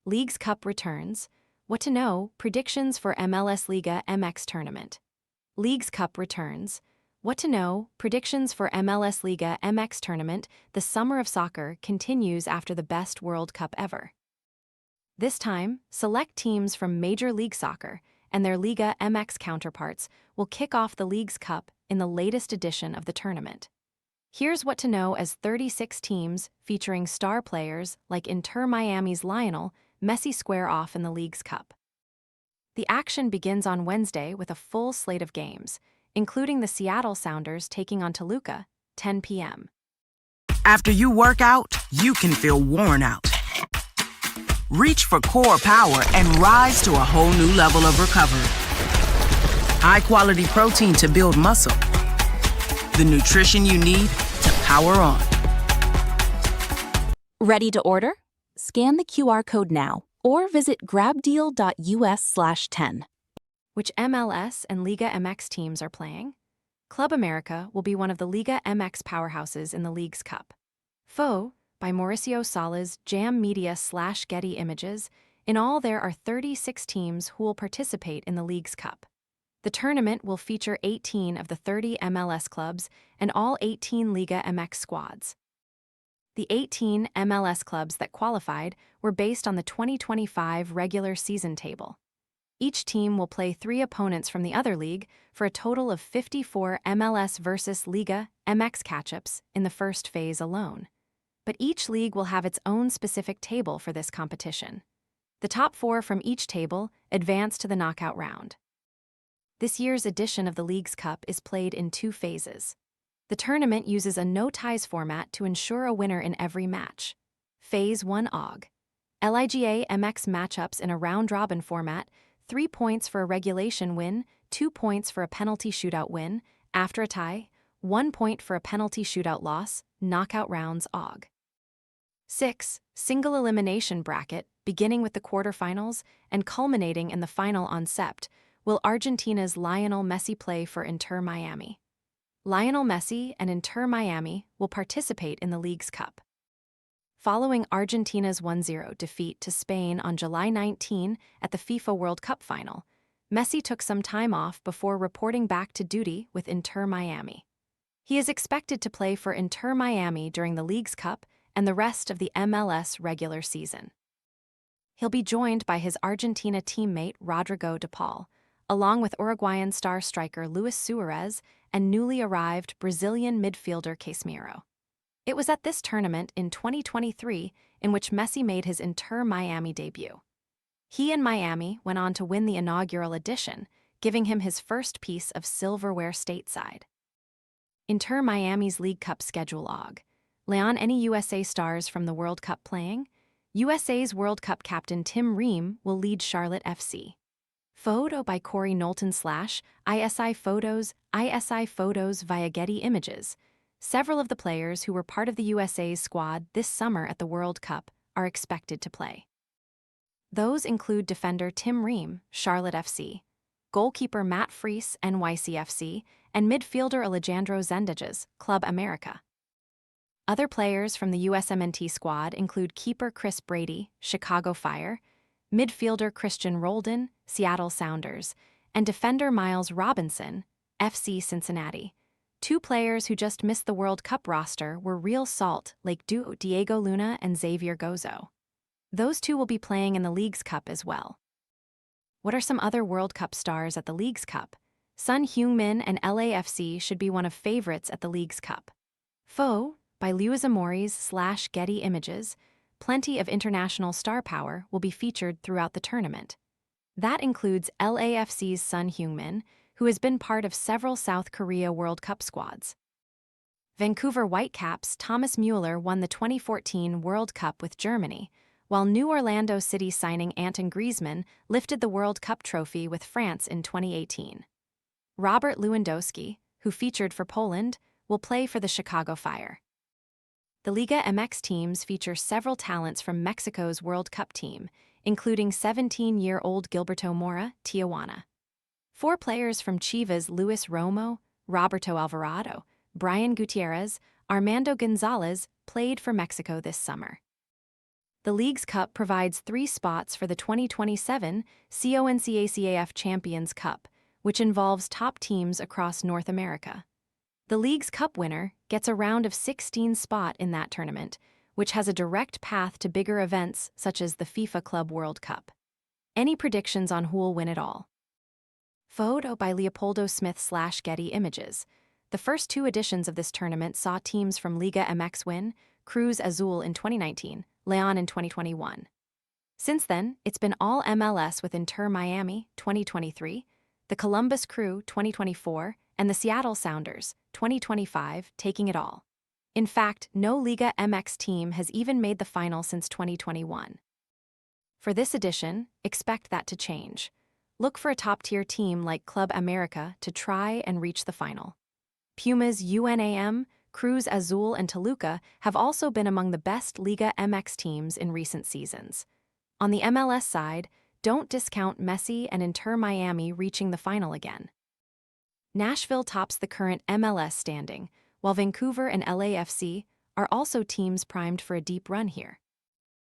Leagues Cup returns. What to know, predictions for MLS-Liga MX Tournament. Leagues Cup returns. What to know, predictions for MLS-Liga MX Tournament. The summer of soccer continues after the best World Cup ever. This time, select teams from Major League Soccer and their Liga MX counterparts will kick off the Leagues Cup in the latest edition of the tournament. Here's what to know as 36 teams featuring star players like Inter Miami's Lionel, Messi square off in the Leagues Cup. The action begins on Wednesday with a full slate of games, including the Seattle Sounders taking on Toluca, 10 p.m. After you work out, you can feel worn out. Reach for core power and rise to a whole new level of recovery. High-quality protein to build muscle. The nutrition you need to power on. Ready to order? Scan the QR code now or visit grabdeal.us/10. Which MLS and Liga MX teams are playing? Club America will be one of the Liga MX powerhouses in the Leagues Cup. Fo, by Mauricio Sala's Jam Media/Getty Images, in all there are 36 teams who will participate in the Leagues Cup. The tournament will feature 18 of the 30 MLS clubs and all 18 Liga MX squads. The 18 MLS clubs that qualified were based on the 2025 regular season table. Each team will play 3 opponents from the other league for a total of 54 MLS versus Liga MX catch-ups in the first phase alone. But each league will have its own specific table for this competition. The top 4 from each table advance to the knockout round. This year's edition of the Leagues Cup is played in 2 phases. The tournament uses a no-ties format to ensure a winner in every match. Phase 1 OG. Liga MX matchups in a round-robin format, 3 points for a regulation win, 2 points for a penalty shootout win, after a tie, 1 point for a penalty shootout loss, knockout rounds OG. 6. Single elimination bracket, beginning with the quarterfinals and culminating in the final on Sept, will Argentina's Lionel Messi play for Inter Miami. Lionel Messi and Inter Miami will participate in the Leagues Cup. Following Argentina's 1-0 defeat to Spain on July 19 at the FIFA World Cup final, Messi took some time off before reporting back to duty with Inter Miami. He is expected to play for Inter Miami during the Leagues Cup and the rest of the MLS regular season. He'll be joined by his Argentina teammate Rodrigo de Paul, along with Uruguayan star striker Luis Suarez and newly arrived Brazilian midfielder Casemiro. It was at this tournament in 2023 in which Messi made his Inter Miami debut. He and Miami went on to win the inaugural edition, giving him his first piece of silverware stateside. Inter Miami's League Cup schedule OG. Leon, any USA stars from the World Cup playing? USA's World Cup captain Tim Ream will lead Charlotte FC. Photo by Corey Knowlton / ISI Photos via Getty Images. Several of the players who were part of the USA's squad this summer at the World Cup are expected to play. Those include defender Tim Ream, Charlotte FC, goalkeeper Matt Freese, NYCFC, and midfielder Alejandro Zendejas, Club America. Other players from the USMNT squad include keeper Chris Brady, Chicago Fire, midfielder Christian Roldan, Seattle Sounders, and defender Miles Robinson, FC Cincinnati. 2 players who just missed the World Cup roster were Real Salt, Lake duo Diego Luna and Xavier Gozo. Those 2 will be playing in the Leagues Cup as well. What are some other World Cup stars at the Leagues Cup? Son Heung-min and LAFC should be one of favorites at the Leagues Cup. Fo, by Luis Amores / Getty Images, plenty of international star power will be featured throughout the tournament. That includes LAFC's Son Heung-min, who has been part of several South Korea World Cup squads. Vancouver Whitecaps' Thomas Mueller won the 2014 World Cup with Germany, while New Orlando City signing Antoine Griezmann lifted the World Cup trophy with France in 2018. Robert Lewandowski, who featured for Poland, will play for the Chicago Fire. The Liga MX teams feature several talents from Mexico's World Cup team, including 17-year-old Gilberto Mora, Tijuana. 4 players from Chivas: Luis Romo, Roberto Alvarado, Brian Gutierrez, Armando Gonzalez played for Mexico this summer. The League's Cup provides 3 spots for the 2027 CONCACAF Champions Cup, which involves top teams across North America. The League's Cup winner gets a round of 16 spot in that tournament, which has a direct path to bigger events such as the FIFA Club World Cup. Any predictions on who'll win it all? Photo by Leopoldo Smith/Getty Images. The first 2 editions of this tournament saw teams from Liga MX win, Cruz Azul in 2019, Leon in 2021. Since then, it's been all MLS with Inter Miami 2023, the Columbus Crew 2024, and the Seattle Sounders 2025 taking it all. In fact, no Liga MX team has even made the final since 2021. For this edition, expect that to change. Look for a top-tier team like Club America to try and reach the final. Pumas UNAM, Cruz Azul, and Toluca have also been among the best Liga MX teams in recent seasons. On the MLS side, don't discount Messi and Inter Miami reaching the final again. Nashville tops the current MLS standing, while Vancouver and LAFC are also teams primed for a deep run here.